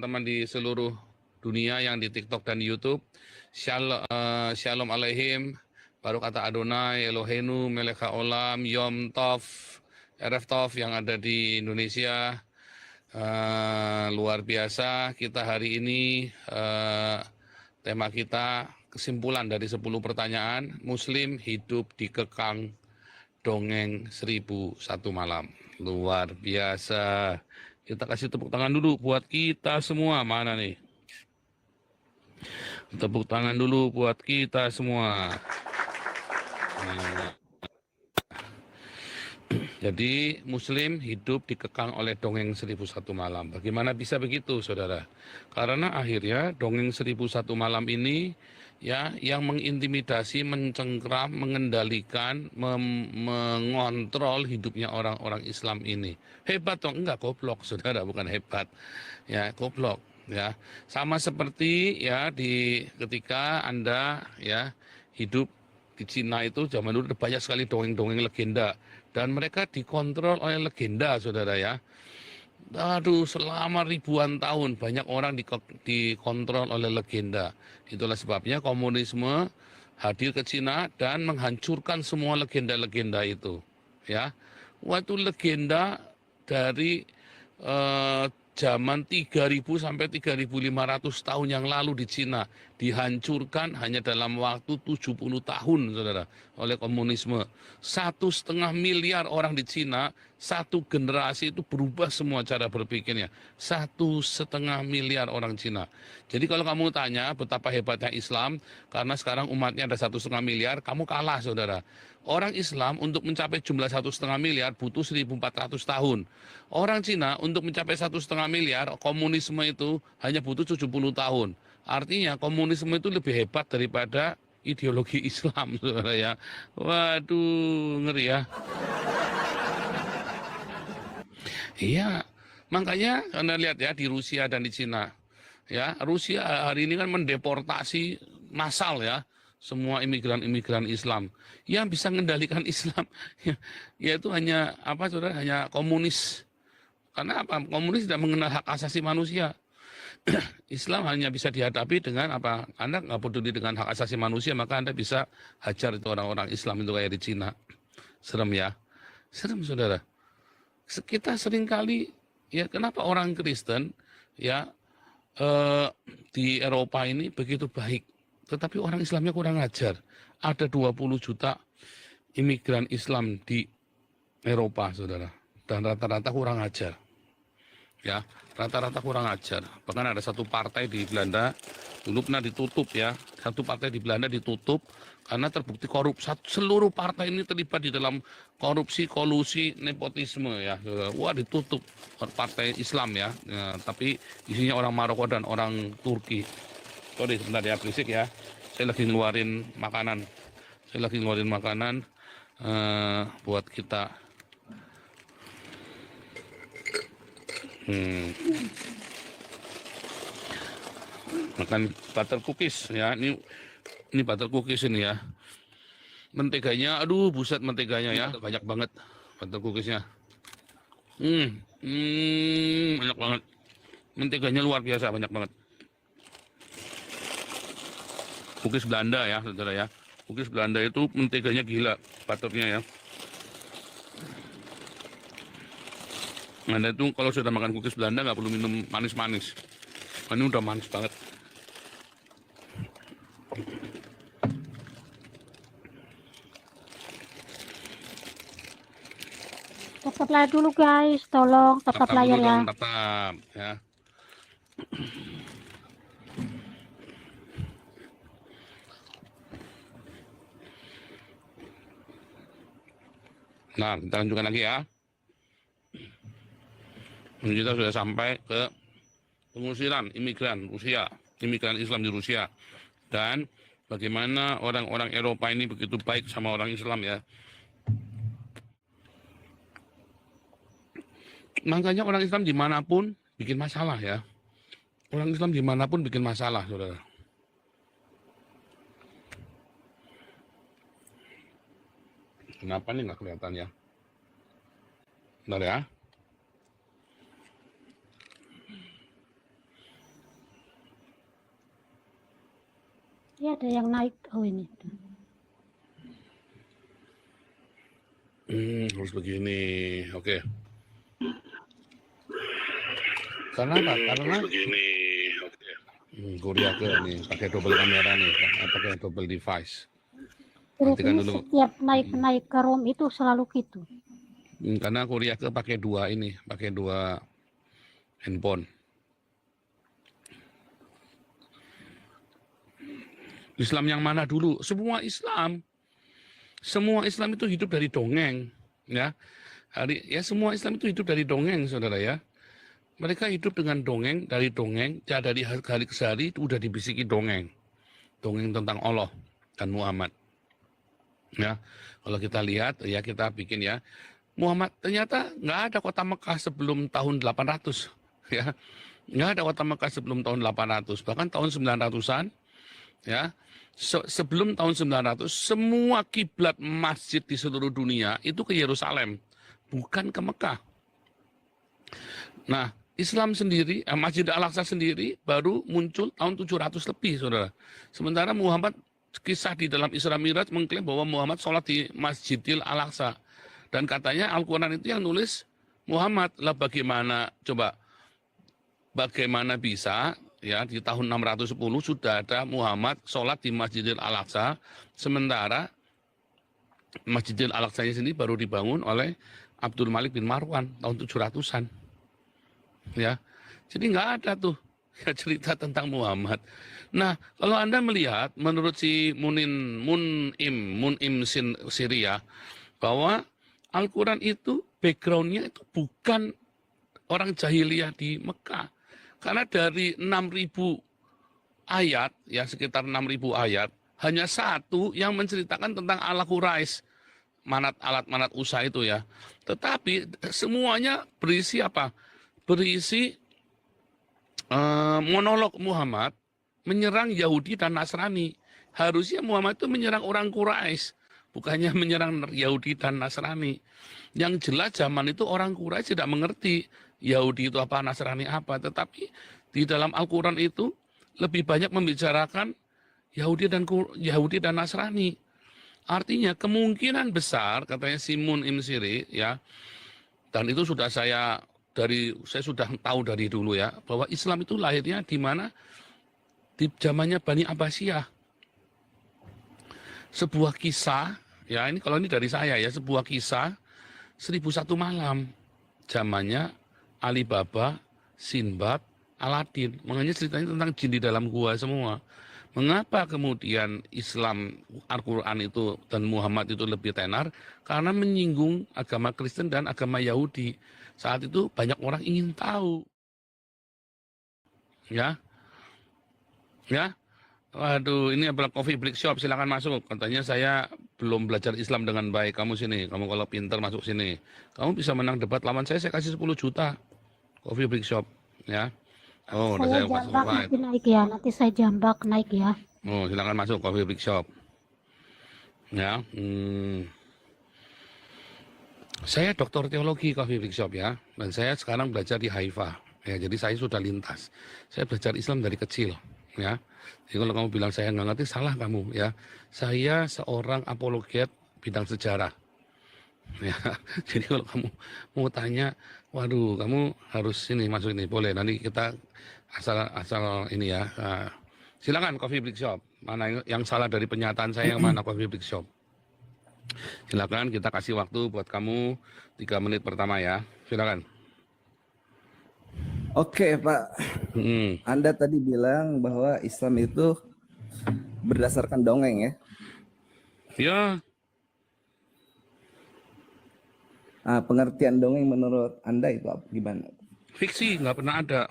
teman-teman di seluruh dunia yang di TikTok dan YouTube. Shalom Aleihim, baru kata Adonai, Eloheinu, Melech Haolam, Yom Tov, Erev Tov yang ada di Indonesia. Luar biasa kita hari ini, tema kita kesimpulan dari 10 pertanyaan, Muslim hidup dikekang dongeng 1001 malam. Luar biasa. Kita kasih tepuk tangan dulu buat kita semua. Mana nih? Tepuk tangan dulu buat kita semua. Nah. Jadi Muslim hidup dikekang oleh dongeng 1001 malam. Bagaimana bisa begitu, saudara? Karena akhirnya dongeng 1001 malam ini ya yang mengintimidasi, mencengkram, mengendalikan, mengontrol hidupnya orang-orang Islam ini. Hebat dong? Enggak, goblok, saudara, bukan hebat. Ya, goblok. Ya, sama seperti ya ketika Anda ya hidup di Cina itu zaman dulu banyak sekali dongeng-dongeng legenda. Dan mereka dikontrol oleh legenda, saudara ya. Aduh, selama ribuan tahun banyak orang dikontrol oleh legenda. Itulah sebabnya komunisme hadir ke Cina dan menghancurkan semua legenda-legenda itu. Ya, waktu legenda dari zaman 3000 sampai 3500 tahun yang lalu di Cina dihancurkan hanya dalam waktu 70 tahun, saudara, oleh komunisme. 1,5 miliar orang di Cina, satu generasi itu berubah semua cara berpikirnya. 1,5 miliar orang Cina. Jadi kalau kamu tanya betapa hebatnya Islam, karena sekarang umatnya ada 1,5 miliar, kamu kalah, saudara. Orang Islam untuk mencapai jumlah 1,5 miliar butuh 1.400 tahun. Orang Cina untuk mencapai 1,5 miliar, komunisme itu hanya butuh 70 tahun. Artinya komunisme itu lebih hebat daripada ideologi Islam, saudara ya. Waduh, ngeri ya. Iya, makanya Anda lihat ya di Rusia dan di Cina. Ya, Rusia hari ini kan mendeportasi massal ya semua imigran-imigran Islam. Yang bisa mengendalikan Islam yaitu hanya apa, saudara, hanya komunis. Karena apa? Komunis tidak mengenal hak asasi manusia. Islam hanya bisa dihadapi dengan apa? Anda nggak peduli dengan hak asasi manusia, maka Anda bisa hajar itu orang-orang Islam itu kayak di Cina. Serem ya, serem, saudara. Kita seringkali ya, kenapa orang Kristen ya di Eropa ini begitu baik, tetapi orang Islamnya kurang ajar. Ada 20 juta imigran Islam di Eropa, saudara, dan rata-rata kurang ajar. Ya, rata-rata kurang ajar. Bahkan ada satu partai di Belanda dulu pernah ditutup ya. Satu partai di Belanda ditutup karena terbukti korup. Seluruh partai ini terlibat di dalam korupsi, kolusi, nepotisme ya. Wah, ditutup partai Islam ya. Tapi isinya orang Maroko dan orang Turki. Sorry, sebentar ya, berisik ya. Saya lagi ngeluarin makanan. Buat kita. Makan butter cookies ya. Ini butter cookies ini ya. Menteganya, aduh, buset, menteganya ya, banyak banget butter cookiesnya. Banyak banget. Menteganya luar biasa, banyak banget. Cookies Belanda ya, saudara ya. Cookies Belanda itu menteganya gila, butternya ya. Anda itu kalau sudah makan cookies Belanda nggak perlu minum manis-manis. Ini udah manis banget. Tetap layar dulu guys, tolong tetap layar ya. Tetap ya. Nah, kita lanjutkan lagi ya. Kita sudah sampai ke pengusiran imigran Rusia, imigran Islam di Rusia, dan bagaimana orang-orang Eropa ini begitu baik sama orang Islam ya. Makanya orang Islam dimanapun bikin masalah ya. Orang Islam dimanapun bikin masalah, saudara. Kenapa nih nggak kelihatan ya? Bentar ya. ada yang naik. Oh ini. Harus begini. Oke. Karena apa? Karena begini. Oke. Korea ke nih pakai double kamera nih, pakai double device. Terus Perhatikan ini dulu. setiap naik ke room itu selalu gitu. Karena Korea ke pakai dua handphone. Islam yang mana dulu? Semua Islam. Semua Islam itu hidup dari dongeng, ya. Semua Islam itu hidup dari dongeng, saudara ya. Mereka hidup dengan dongeng, dari dongeng, ya dari hari ke hari itu udah dibisiki dongeng. Dongeng tentang Allah dan Muhammad. Ya, kalau kita lihat, ya kita bikin ya. Muhammad ternyata nggak ada kota Mekah sebelum tahun 800, ya. Nggak ada kota Mekah sebelum tahun 800, bahkan tahun 900-an, ya. Sebelum tahun 900, semua kiblat masjid di seluruh dunia itu ke Yerusalem, bukan ke Mekah. Nah, Islam sendiri, Masjid Al-Aqsa sendiri baru muncul tahun 700 lebih, saudara. Sementara Muhammad, kisah di dalam Isra Miraj mengklaim bahwa Muhammad sholat di Masjidil Al-Aqsa. Dan katanya Al-Quran itu yang nulis Muhammad. Lah bagaimana bisa ya di tahun 610 sudah ada Muhammad sholat di Masjidil Al-Aqsa, sementara Masjidil Al-Aqsa sendiri baru dibangun oleh Abdul Malik bin Marwan tahun 700-an. Ya, jadi nggak ada tuh ya, cerita tentang Muhammad. Nah, kalau Anda melihat menurut si Munim Syria bahwa Al-Quran itu backgroundnya itu bukan orang jahiliyah di Mekah. Karena dari 6.000 ayat, ya sekitar 6.000 ayat, hanya satu yang menceritakan tentang ala Quraisy, alat-manat Usa itu ya. Tetapi semuanya berisi apa? Berisi monolog Muhammad menyerang Yahudi dan Nasrani. Harusnya Muhammad itu menyerang orang Quraisy, bukannya menyerang Yahudi dan Nasrani. Yang jelas zaman itu orang Quraisy tidak mengerti Yahudi itu apa, Nasrani apa. Tetapi di dalam Al-Quran itu lebih banyak membicarakan Yahudi dan Nasrani. Artinya kemungkinan besar, katanya Simun Imsiri, ya, dan itu sudah saya sudah tahu dari dulu ya, bahwa Islam itu lahirnya di mana? Di zamannya Bani Abbasiyah. Sebuah kisah, ya ini kalau ini dari saya ya, sebuah kisah 1001 malam. Zamannya Alibaba, Sinbad, Aladin. Makanya ceritanya tentang jin di dalam gua semua. Mengapa kemudian Islam, Al-Quran itu dan Muhammad itu lebih tenar? Karena menyinggung agama Kristen dan agama Yahudi. Saat itu banyak orang ingin tahu. Ya, ya. Waduh, ini adalah Coffee Break Shop, silakan masuk. Katanya saya belum belajar Islam dengan baik. Kamu sini, kamu kalau pinter masuk sini. Kamu bisa menang debat lawan saya kasih 10 juta. Coffee Break Shop, ya. Oh, udah Saya saya masuk jambak nanti naik ya. Nanti saya jambak naik ya. Oh, silakan masuk Coffee Break Shop. Ya, saya doktor teologi Coffee Break Shop ya. Dan saya sekarang belajar di Haifa. Ya, jadi saya sudah lintas. Saya belajar Islam dari kecil, ya. Jadi kalau kamu bilang saya nggak ngerti, salah kamu ya. Saya seorang apologet bidang sejarah. Ya, jadi kalau kamu mau tanya, waduh, kamu harus ini masuk ini, boleh. Nanti kita asal ini ya. Silakan Coffee Break Shop. Mana yang salah dari pernyataan saya, yang mana Coffee Break Shop? Silakan, kita kasih waktu buat kamu 3 menit pertama ya. Silakan. Oke, Pak. Anda tadi bilang bahwa Islam itu berdasarkan dongeng ya? Ya. Nah, pengertian dongeng menurut Anda itu apa? Gimana? Fiksi, nggak pernah ada.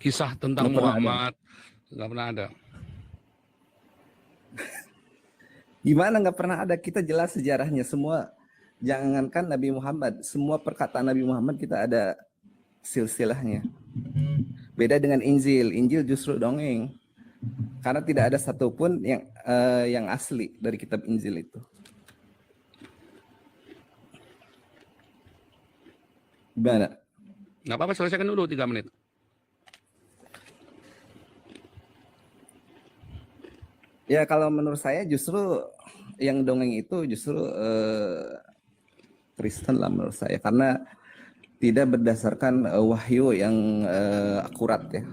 Kisah tentang Muhammad, nggak pernah ada. Gimana nggak pernah ada? Kita jelas sejarahnya semua. Jangankan Nabi Muhammad, semua perkataan Nabi Muhammad kita ada silsilahnya. Beda dengan Injil. Injil justru dongeng. Karena tidak ada satupun yang asli dari kitab Injil itu. Gimana? Nggak apa-apa, selesaikan dulu 3 menit. Ya kalau menurut saya justru yang dongeng itu justru Kristen lah menurut saya, karena tidak berdasarkan wahyu yang akurat ya.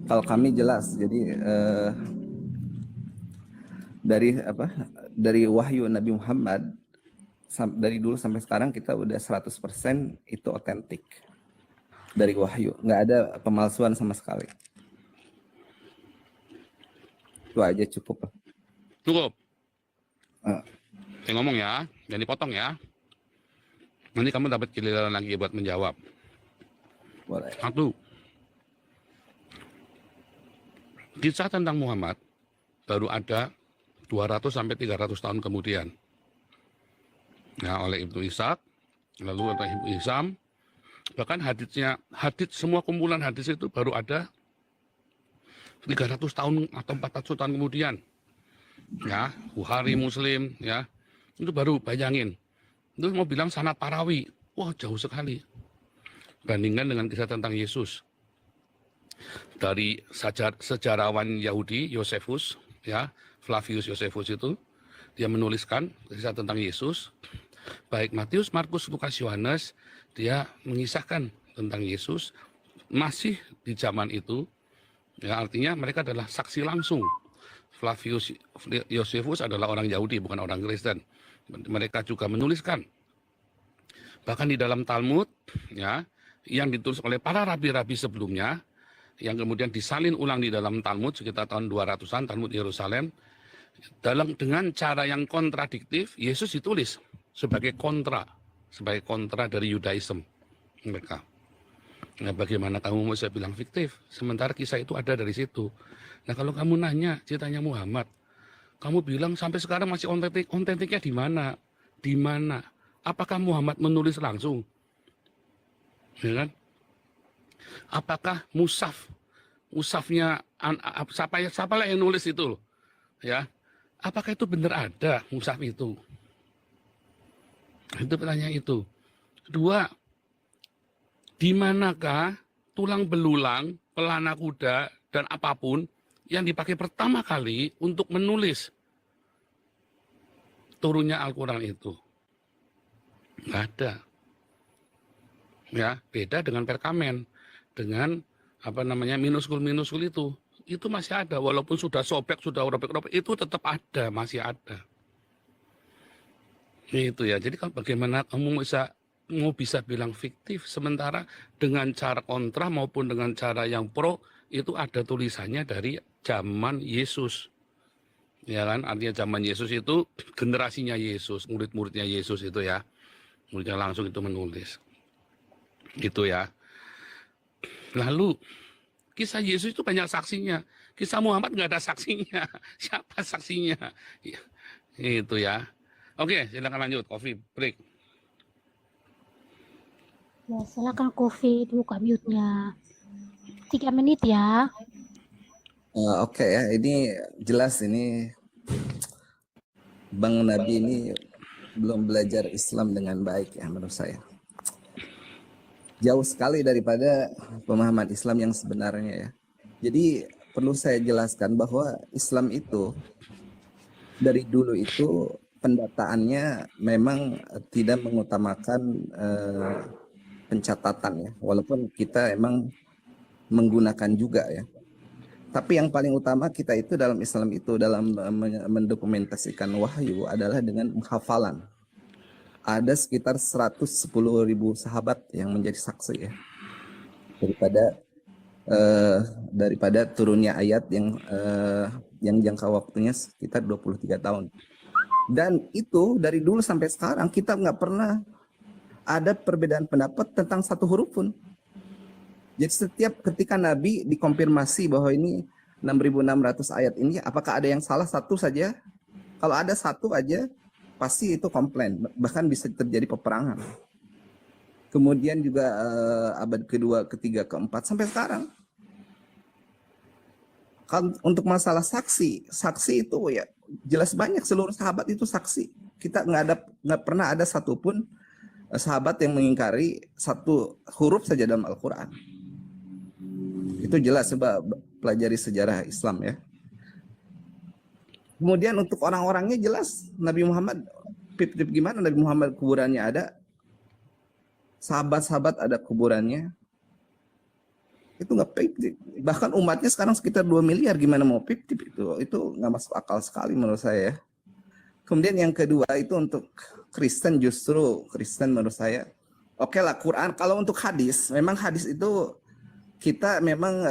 Kalau kami jelas, jadi dari apa? Dari wahyu Nabi Muhammad dari dulu sampai sekarang kita udah 100% itu otentik dari wahyu, nggak ada pemalsuan sama sekali. Itu aja cukup lah. Cukup. Eh, Saya ngomong ya, jangan dipotong ya. Nanti kamu dapat giliran lagi buat menjawab. boleh. Satu, kisah tentang Muhammad baru ada 200 sampai 300 tahun kemudian. Ya, oleh Ibnu Ishaq, lalu oleh Ibnu Hisham, bahkan hadits semua kumpulan hadis itu baru ada 300 tahun atau 400 tahun kemudian. Ya, Bukhari, Muslim, ya. Itu baru bayangin. Itu mau bilang sanad parawi. Wah, jauh sekali. Bandingkan dengan kisah tentang Yesus. Dari sejarawan Yahudi, Yosefus, ya, Flavius Yosefus itu, dia menuliskan kisah tentang Yesus. Baik Matius, Markus, Lukas, Yohanes, dia mengisahkan tentang Yesus masih di zaman itu. Ya, artinya mereka adalah saksi langsung. Flavius Yosefus adalah orang Yahudi, bukan orang Kristen. Mereka juga menuliskan. Bahkan di dalam Talmud, ya, yang ditulis oleh para rabi-rabi sebelumnya, yang kemudian disalin ulang di dalam Talmud sekitar tahun 200-an, Talmud Yerusalem, dengan cara yang kontradiktif, Yesus ditulis sebagai kontra dari Yudaism mereka. Nah, bagaimana kamu mau saya bilang fiktif? Sementara kisah itu ada dari situ. Nah, kalau kamu nanya ceritanya Muhammad, kamu bilang sampai sekarang masih ontentiknya di mana? Di mana? Apakah Muhammad menulis langsung? Ya kan? Apakah musafnya siapa lah yang nulis itu loh? Ya. Apakah itu benar ada musaf itu? Itu pertanyaan itu. Kedua, di manakah tulang belulang, pelana kuda, dan apapun yang dipakai pertama kali untuk menulis turunnya Al-Quran itu? Nggak ada. Ya, beda dengan perkamen, dengan minuskul itu masih ada, walaupun sudah sobek, sudah robek-robek, itu tetap ada, masih ada. Itu ya. Jadi bagaimana kamu bisa bilang fiktif, sementara dengan cara kontra maupun dengan cara yang pro itu ada tulisannya dari zaman Yesus. Ya kan? Artinya zaman Yesus itu generasinya Yesus, murid-muridnya Yesus itu ya. Muridnya langsung itu menulis. Gitu ya. Lalu kisah Yesus itu banyak saksinya. Kisah Muhammad nggak ada saksinya. Siapa saksinya? Ya, itu ya. Oke, silakan lanjut. Coffee break. Ya, silakan Kofi buka mute-nya. 3 menit ya. Oke ya, ini jelas ini Bang Nabi ini belum belajar Islam dengan baik ya menurut saya. Jauh sekali daripada pemahaman Islam yang sebenarnya ya. Jadi perlu saya jelaskan bahwa Islam itu dari dulu itu pendataannya memang tidak mengutamakan pencatatan ya, walaupun kita emang menggunakan juga ya. Tapi yang paling utama kita itu dalam Islam itu dalam mendokumentasikan wahyu adalah dengan hafalan. Ada sekitar 110.000 sahabat yang menjadi saksi ya daripada turunnya ayat yang jangka waktunya sekitar 23 tahun. Dan itu dari dulu sampai sekarang kita nggak pernah ada perbedaan pendapat tentang satu huruf pun. Jadi setiap ketika Nabi dikonfirmasi bahwa ini 6.600 ayat ini, apakah ada yang salah satu saja? Kalau ada satu aja, pasti itu komplain. Bahkan bisa terjadi peperangan. Kemudian juga abad kedua, ketiga, keempat, sampai sekarang. Untuk masalah saksi itu ya jelas banyak, seluruh sahabat itu saksi. Kita nggak pernah ada satupun sahabat yang mengingkari satu huruf saja dalam Al-Quran. Itu jelas, coba pelajari sejarah Islam ya. Kemudian untuk orang-orangnya jelas Nabi Muhammad, pip-pip gimana Nabi Muhammad kuburannya ada, sahabat-sahabat ada kuburannya, itu nggak pip-pip. Bahkan umatnya sekarang sekitar 2 miliar, gimana mau pip-pip itu nggak masuk akal sekali menurut saya. Kemudian yang kedua itu untuk Kristen, justru Kristen menurut saya, oke lah Quran. Kalau untuk hadis, memang hadis itu kita memang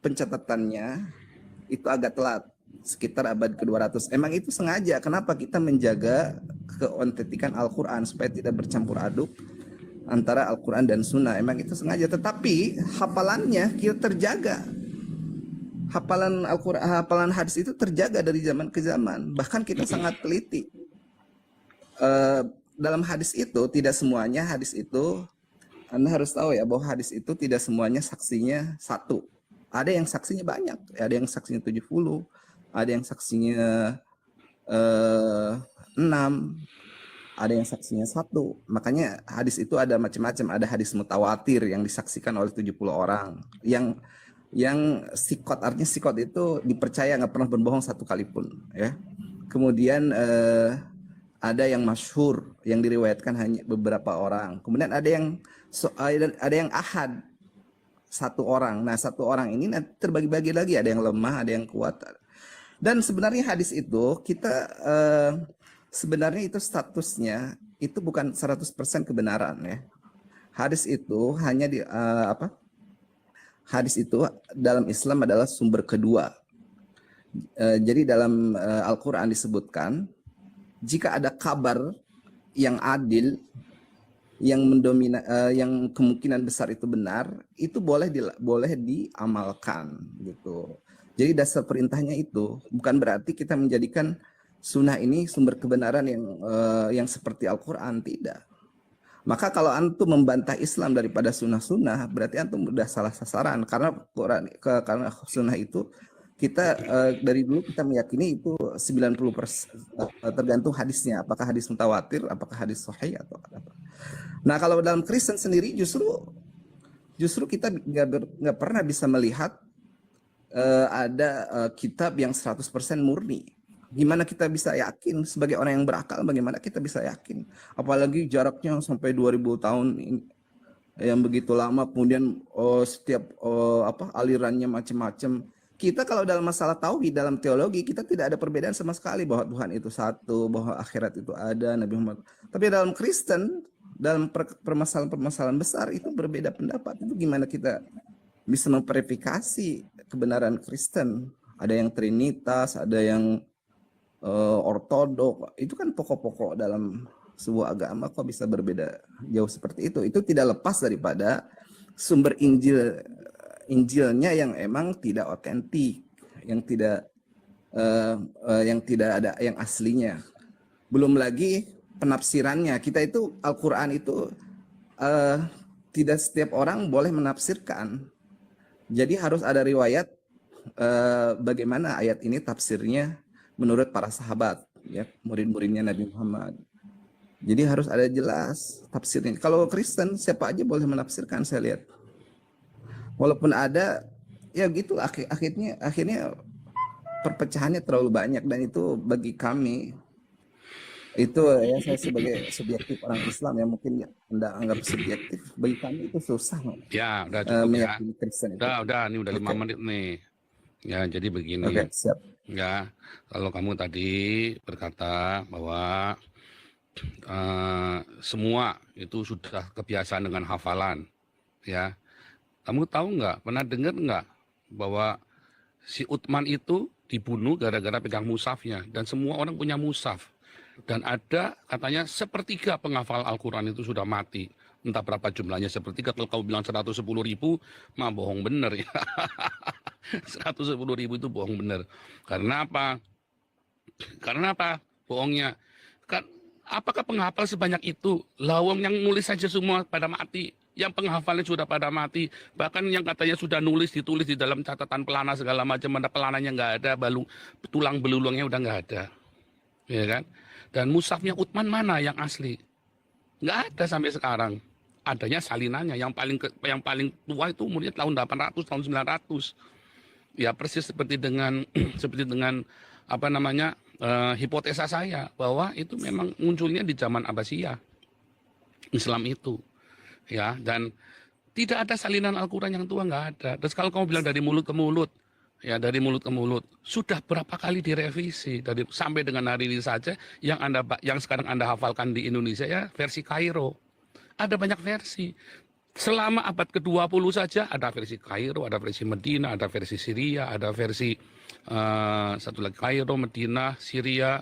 pencatatannya itu agak telat, sekitar abad ke-200. Emang itu sengaja, kenapa kita menjaga keontentikan Al-Quran supaya tidak bercampur aduk antara Al-Quran dan Sunnah. Emang itu sengaja, tetapi hafalannya kita terjaga. Hafalan Al-Quran, hafalan hadis itu terjaga dari zaman ke zaman. Bahkan kita sangat teliti. Dalam hadis itu, tidak semuanya hadis itu, Anda harus tahu ya, bahwa hadis itu tidak semuanya saksinya satu. Ada yang saksinya banyak, ada yang saksinya 70, ada yang saksinya 6, ada yang saksinya 1. Makanya hadis itu ada macam-macam. Ada hadis mutawatir yang disaksikan oleh 70 orang. Yang sikot, artinya sikot itu dipercaya, nggak pernah berbohong satu kali pun. Ya. Kemudian ada yang masyhur, yang diriwayatkan hanya beberapa orang. Kemudian ada yang ahad, satu orang. Nah, satu orang ini terbagi-bagi lagi, ada yang lemah, ada yang kuat. Dan sebenarnya hadis itu kita sebenarnya itu statusnya itu bukan 100% kebenaran ya. Hadis itu hanya hadis itu dalam Islam adalah sumber kedua. Jadi dalam Al-Qur'an disebutkan jika ada kabar yang adil, yang yang kemungkinan besar itu benar, itu boleh diamalkan gitu. Jadi dasar perintahnya itu bukan berarti kita menjadikan sunnah ini sumber kebenaran yang seperti Al-Quran, tidak. Maka kalau antum membantah Islam daripada sunnah-sunnah, berarti antum udah salah sasaran, karena karena sunnah itu kita dari dulu kita meyakini itu 90% tergantung hadisnya, apakah hadis mutawatir, apakah hadis sahih atau apa. Nah, kalau dalam Kristen sendiri justru kita nggak pernah bisa melihat ada kitab yang 100% murni. Gimana kita bisa yakin sebagai orang yang berakal, bagaimana kita bisa yakin? Apalagi jaraknya sampai 2000 tahun yang begitu lama, kemudian setiap alirannya macam-macam. Kita kalau dalam masalah tauhid, dalam teologi, kita tidak ada perbedaan sama sekali bahwa Tuhan itu satu, bahwa akhirat itu ada, Nabi Muhammad. Tapi dalam Kristen, dalam permasalahan-permasalahan besar itu berbeda pendapat. Itu gimana kita bisa memverifikasi kebenaran Kristen? Ada yang Trinitas, ada yang ortodok. Itu kan pokok-pokok dalam sebuah agama, kok bisa berbeda jauh seperti itu? Itu tidak lepas daripada sumber Injilnya yang emang tidak otentik, yang tidak ada yang aslinya. Belum lagi penafsirannya. Kita itu Al-Quran itu tidak setiap orang boleh menafsirkan. Jadi harus ada riwayat bagaimana ayat ini tafsirnya menurut para sahabat, ya, murid-muridnya Nabi Muhammad. Jadi harus ada jelas tafsirnya. Kalau Kristen siapa aja boleh menafsirkan, saya lihat. Walaupun ada, ya gitu akhirnya perpecahannya terlalu banyak, dan itu bagi kami itu ya, saya sebagai subjektif orang Islam yang mungkin Anda anggap subjektif, bagi kami itu susah Ya, udah cukup ya. meyakini Kristen itu. Udah, ini udah 5 menit nih. Ya, jadi begini. Oke, siap. Ya, kalau kamu tadi berkata bahwa semua itu sudah kebiasaan dengan hafalan, ya. Kamu tahu nggak, pernah dengar nggak bahwa si Utsman itu dibunuh gara-gara pegang mushafnya, dan semua orang punya mushaf. Dan ada katanya sepertiga penghafal Al-Quran itu sudah mati. Entah berapa jumlahnya sepertiga, kalau kau bilang 110.000, mah bohong bener ya. 110.000 itu bohong bener. Karena apa? Bohongnya. Apakah penghafal sebanyak itu? Lawang yang nulis saja semua pada mati. Yang penghafalnya sudah pada mati. Bahkan yang katanya sudah ditulis di dalam catatan pelana segala macam, ada pelananya nggak ada, tulang belulungnya udah nggak ada. Ya kan? Dan mushafnya Utsman mana yang asli? Nggak ada sampai sekarang. Adanya salinannya, yang paling tua itu umurnya tahun 800, tahun 900. Ya persis seperti dengan hipotesa saya bahwa itu memang munculnya di zaman Abbasiyah Islam itu, ya. Dan tidak ada salinan Al-Quran yang tua, nggak ada. Terus kalau kamu bilang dari mulut ke mulut, ya dari mulut ke mulut, sudah berapa kali direvisi sampai dengan hari ini saja yang sekarang Anda hafalkan di Indonesia ya versi Kairo. Ada banyak versi. Selama abad ke-20 saja ada versi Kairo, ada versi Medina, ada versi Syria, ada versi satu lagi Kairo, Medina, Syria.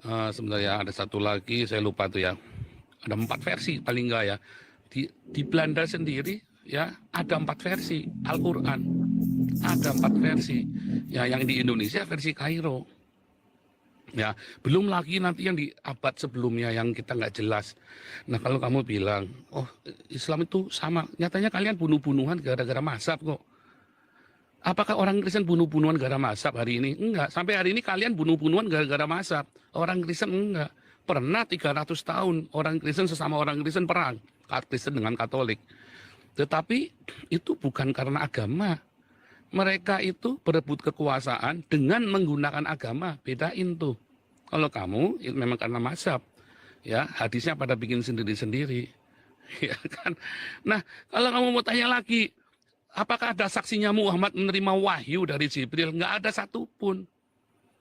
Sebenarnya ada satu lagi saya lupa tuh ya. Ada 4 versi paling enggak ya. Di Belanda sendiri ya ada 4 versi Al-Quran. Ada 4 versi. Ya, yang di Indonesia versi Kairo. Ya, belum lagi nanti yang di abad sebelumnya yang kita nggak jelas. Nah, kalau kamu bilang, oh Islam itu sama, nyatanya kalian bunuh-bunuhan gara-gara mazhab kok. Apakah orang Kristen bunuh-bunuhan gara-gara mazhab hari ini? Enggak. Sampai hari ini kalian bunuh-bunuhan gara-gara mazhab. Orang Kristen enggak. Pernah 300 tahun orang Kristen sesama orang Kristen perang. Kristen dengan Katolik. Tetapi itu bukan karena agama. Mereka itu berebut kekuasaan dengan menggunakan agama. Bedain tuh. Kalau kamu itu memang karena mazhab. Ya, hadisnya pada bikin sendiri-sendiri. Ya kan? Nah, kalau kamu mau tanya lagi, apakah ada saksinya Muhammad menerima wahyu dari Jibril? Nggak ada satupun.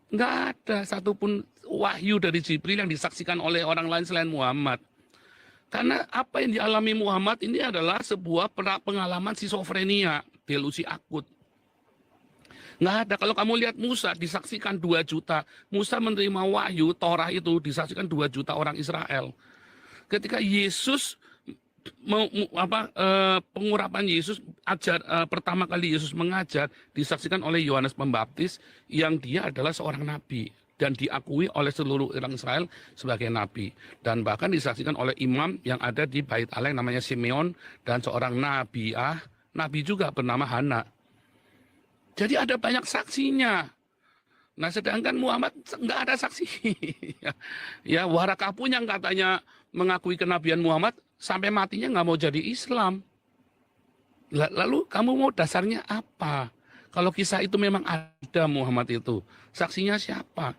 Nggak ada satupun wahyu dari Jibril yang disaksikan oleh orang lain selain Muhammad. Karena apa yang dialami Muhammad ini adalah sebuah pengalaman skizofrenia, delusi akut. Nggak ada. Kalau kamu lihat Musa disaksikan 2 juta. Musa menerima wahyu, Torah itu disaksikan 2 juta orang Israel. Ketika Yesus pengurapan Yesus pertama kali Yesus mengajar disaksikan oleh Yohanes Pembaptis yang dia adalah seorang nabi dan diakui oleh seluruh orang Israel sebagai nabi dan bahkan disaksikan oleh imam yang ada di Bait Allah yang namanya Simeon dan seorang nabi juga bernama Hana. Jadi ada banyak saksinya. Nah, sedangkan Muhammad nggak ada saksi. Ya, Waraka pun yang katanya mengakui kenabian Muhammad sampai matinya nggak mau jadi Islam. Lalu kamu mau dasarnya apa? Kalau kisah itu memang ada Muhammad itu, saksinya siapa?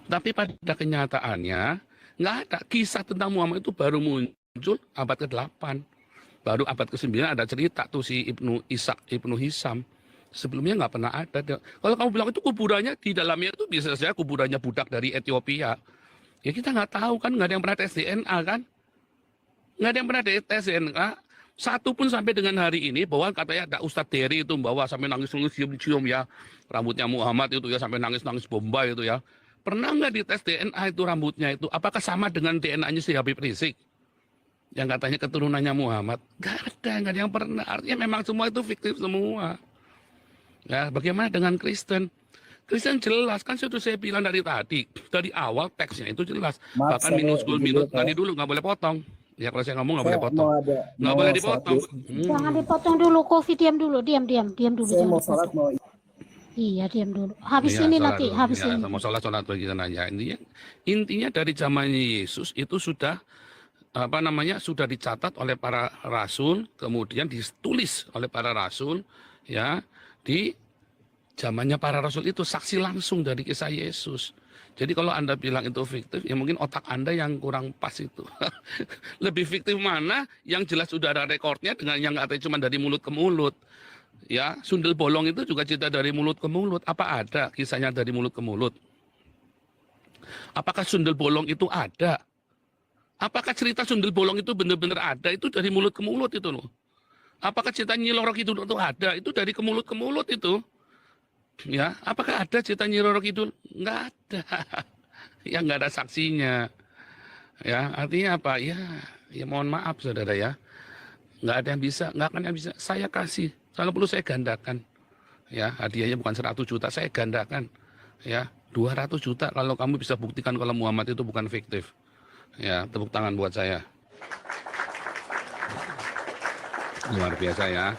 Tapi pada kenyataannya nggak ada. Kisah tentang Muhammad itu baru muncul abad ke-8. Baru abad ke-9 ada cerita tuh si Ibnu Hisam. Sebelumnya nggak pernah ada. Kalau kamu bilang itu kuburannya di dalamnya itu bisa saja kuburannya budak dari Ethiopia. Ya kita nggak tahu kan, nggak ada yang pernah tes DNA kan. Nggak ada yang pernah tes DNA. Satu pun sampai dengan hari ini bahwa katanya ada Ustadz Dery itu bahwa sampai nangis-nangis cium-cium ya. Rambutnya Muhammad itu ya sampai nangis-nangis Bombay itu ya. Pernah nggak dites DNA itu rambutnya itu? Apakah sama dengan DNA-nya si Habib Rizik? Yang katanya keturunannya Muhammad. Nggak ada yang pernah. Artinya memang semua itu fiktif semua. Ya, bagaimana dengan Kristen? Kristen jelas kan sudah saya bilang dari tadi, dari awal teksnya itu jelas. Maaf, Bahkan minus minut ya. tadi dulu nggak boleh potong. Ya kalau saya ngomong nggak boleh Saya potong. Nggak boleh dipotong. Jangan dipotong dulu, Kofi, diam dulu, diam dulu. Saya Jangan mau sholat dipotong. Iya, diam dulu. Habis Iya, ini sholat nanti, dulu. habis Ya, ini. mau sholat bagi nanya. Intinya dari zamannya Yesus itu sudah sudah dicatat oleh para rasul, kemudian ditulis oleh para rasul, ya di zamannya para rasul itu saksi langsung dari kisah Yesus. Jadi kalau Anda bilang itu fiktif, ya mungkin otak Anda yang kurang pas itu. Lebih fiktif mana yang jelas sudah ada rekornya dengan yang katanya cuma dari mulut ke mulut. Ya, sundel bolong itu juga cerita dari mulut ke mulut. Apa ada kisahnya dari mulut ke mulut? Apakah sundel bolong itu ada? Apakah cerita sundel bolong itu benar-benar ada? Itu dari mulut ke mulut itu loh. Apakah cerita Nyi Roro Kidul itu ada? Itu dari ke mulut itu. Ya, apakah ada cerita Nyi Roro Kidul? Nggak ada. Ya nggak ada saksinya. Ya, artinya apa? Ya mohon maaf saudara ya. Nggak ada yang bisa, nggak akan yang bisa. Saya kasih. Kalau perlu saya gandakan. Ya, hadiahnya bukan 100 juta, saya gandakan. Ya, 200 juta kalau kamu bisa buktikan kalau Muhammad itu bukan fiktif. Ya, tepuk tangan buat saya. Luar biasa ya.